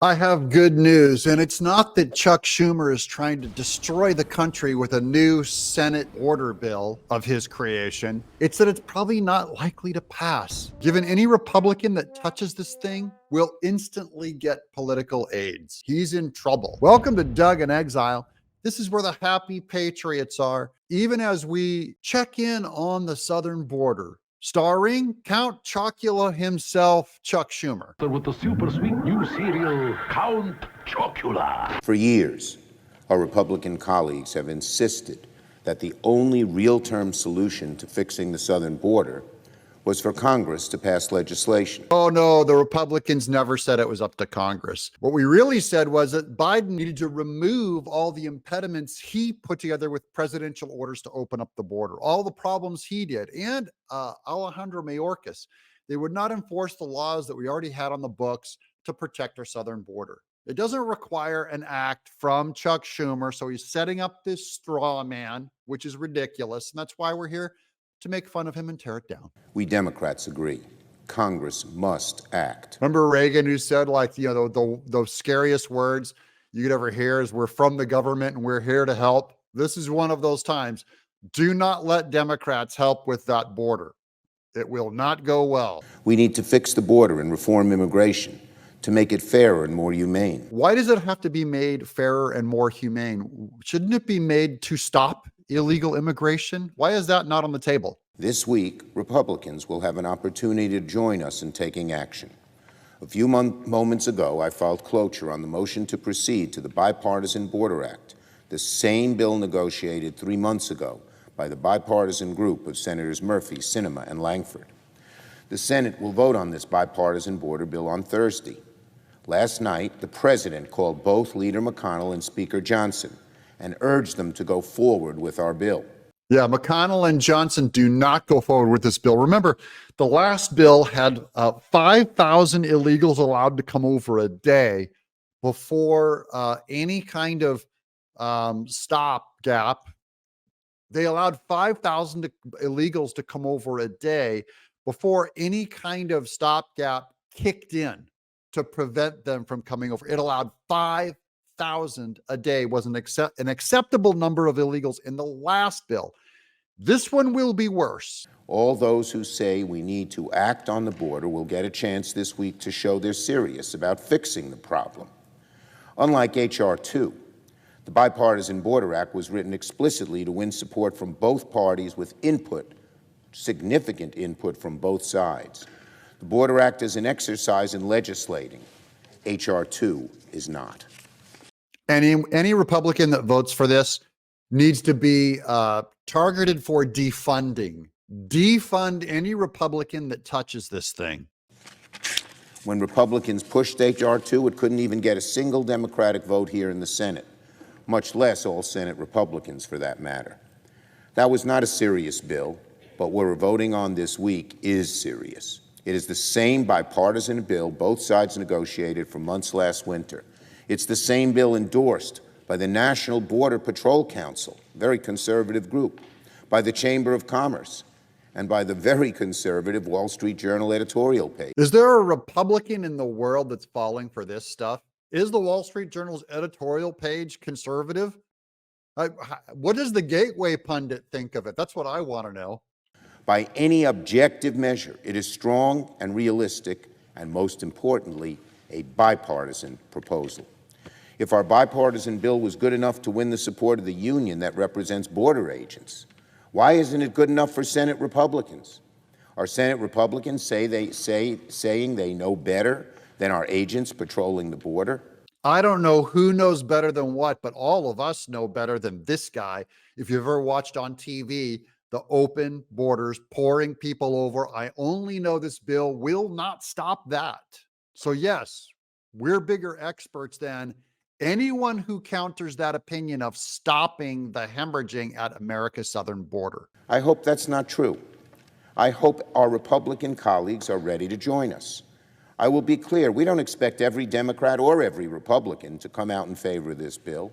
I have good news, and it's not that Chuck Schumer is trying to destroy the country with a new Senate border bill of his creation. It's that it's probably not likely to pass, given any Republican that touches this thing will instantly get political aids. He's in trouble. Welcome to Doug in Exile. This is where the happy patriots are, even as we check in on the southern border. Starring Count Chocula himself, Chuck Schumer. With the super sweet new cereal, Count Chocula. For years, our Republican colleagues have insisted that the only real-term solution to fixing the southern border was for Congress to pass legislation. Oh no, the Republicans never said it was up to Congress. What we really said was that Biden needed to remove all the impediments he put together with presidential orders to open up the border, all the problems he did, and Alejandro Mayorkas. They would not enforce the laws that we already had on the books to protect our southern border. It doesn't require an act from Chuck Schumer, so he's setting up this straw man, which is ridiculous, and that's why we're here to make fun of him and tear it down. We Democrats agree. Congress must act. Remember Reagan, who said, like, the scariest words you could ever hear is, "We're from the government and we're here to help." This is one of those times. Do not let Democrats help with that border. It will not go well. We need to fix the border and reform immigration to make it fairer and more humane. Why does it have to be made fairer and more humane? Shouldn't it be made to stop illegal immigration? Why is that not on the table? This week, Republicans will have an opportunity to join us in taking action. A few moments ago, I filed cloture on the motion to proceed to the Bipartisan Border Act, the same bill negotiated 3 months ago by the bipartisan group of Senators Murphy, Sinema, and Langford. The Senate will vote on this bipartisan border bill on Thursday. Last night, the President called both Leader McConnell and Speaker Johnson and urged them to go forward with our bill. Yeah, McConnell and Johnson do not go forward with this bill. Remember, the last bill had 5,000 illegals allowed to come over a day before any kind of stopgap. They allowed 5,000 illegals to come over a day before any kind of stopgap kicked in to prevent them from coming over. It allowed 5,000 a day, was an acceptable number of illegals in the last bill. This one will be worse. All those who say we need to act on the border will get a chance this week to show they're serious about fixing the problem. Unlike H.R. 2, the Bipartisan Border Act was written explicitly to win support from both parties with input, significant input from both sides. The Border Act is an exercise in legislating. H.R. 2 is not. Any Republican that votes for this needs to be targeted for defunding. Defund any Republican that touches this thing. When Republicans pushed H.R. 2, it couldn't even get a single Democratic vote here in the Senate, much less all Senate Republicans for that matter. That was not a serious bill, but what we're voting on this week is serious. It is the same bipartisan bill both sides negotiated for months last winter. It's the same bill endorsed by the National Border Patrol Council, a very conservative group, by the Chamber of Commerce, and by the very conservative Wall Street Journal editorial page. Is there a Republican in the world that's falling for this stuff? Is the Wall Street Journal's editorial page conservative? What does the Gateway pundit think of it? That's what I want to know. By any objective measure, it is strong and realistic, and most importantly, a bipartisan proposal. If our bipartisan bill was good enough to win the support of the union that represents border agents, why isn't it good enough for Senate Republicans? Are Senate Republicans saying they know better than our agents patrolling the border? I don't know who knows better than what, but all of us know better than this guy. If you've ever watched on TV, the open borders, pouring people over, I only know this bill will not stop that. So yes, we're bigger experts than anyone who counters that opinion of stopping the hemorrhaging at America's southern border. I hope that's not true. I hope our Republican colleagues are ready to join us. I will be clear, we don't expect every Democrat or every Republican to come out in favor of this bill.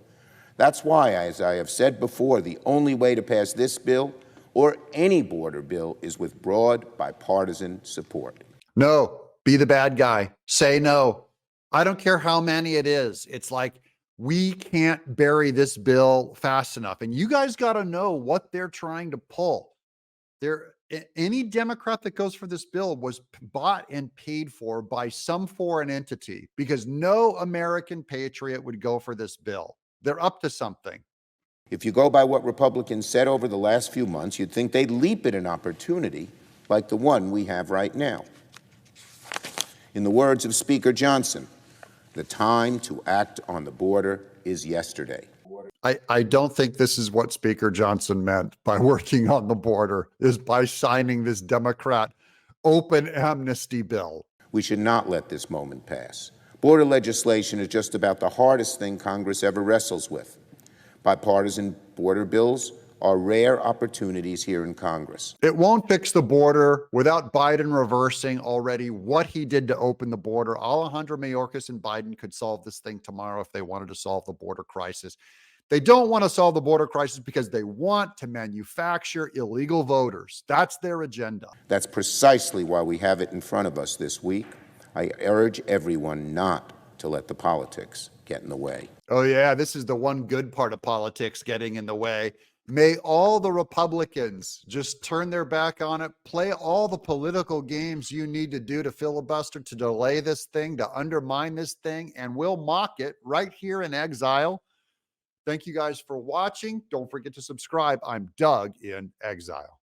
That's why, as I have said before, the only way to pass this bill or any border bill is with broad bipartisan support. No, be the bad guy. Say no. I don't care how many it is. It's like, we can't bury this bill fast enough. And you guys got to know what they're trying to pull. Any Democrat that goes for this bill was bought and paid for by some foreign entity, because no American patriot would go for this bill. They're up to something. If you go by what Republicans said over the last few months, you'd think they'd leap at an opportunity like the one we have right now. In the words of Speaker Johnson, the time to act on the border is yesterday. I don't think this is what Speaker Johnson meant by working on the border, is by signing this Democrat open amnesty bill. We should not let this moment pass. Border legislation is just about the hardest thing Congress ever wrestles with. Bipartisan border bills are rare opportunities here in Congress. It won't fix the border without Biden reversing already what he did to open the border. Alejandro Mayorkas and Biden could solve this thing tomorrow if they wanted to solve the border crisis. They don't want to solve the border crisis because they want to manufacture illegal voters. That's their agenda. That's precisely why we have it in front of us this week. I urge everyone not to let the politics get in the way. Oh yeah, this is the one good part of politics getting in the way. May all the Republicans just turn their back on it, play all the political games you need to do to filibuster, to delay this thing, to undermine this thing, and we'll mock it right here in Exile. Thank you guys for watching. Don't forget to subscribe. I'm Doug in Exile.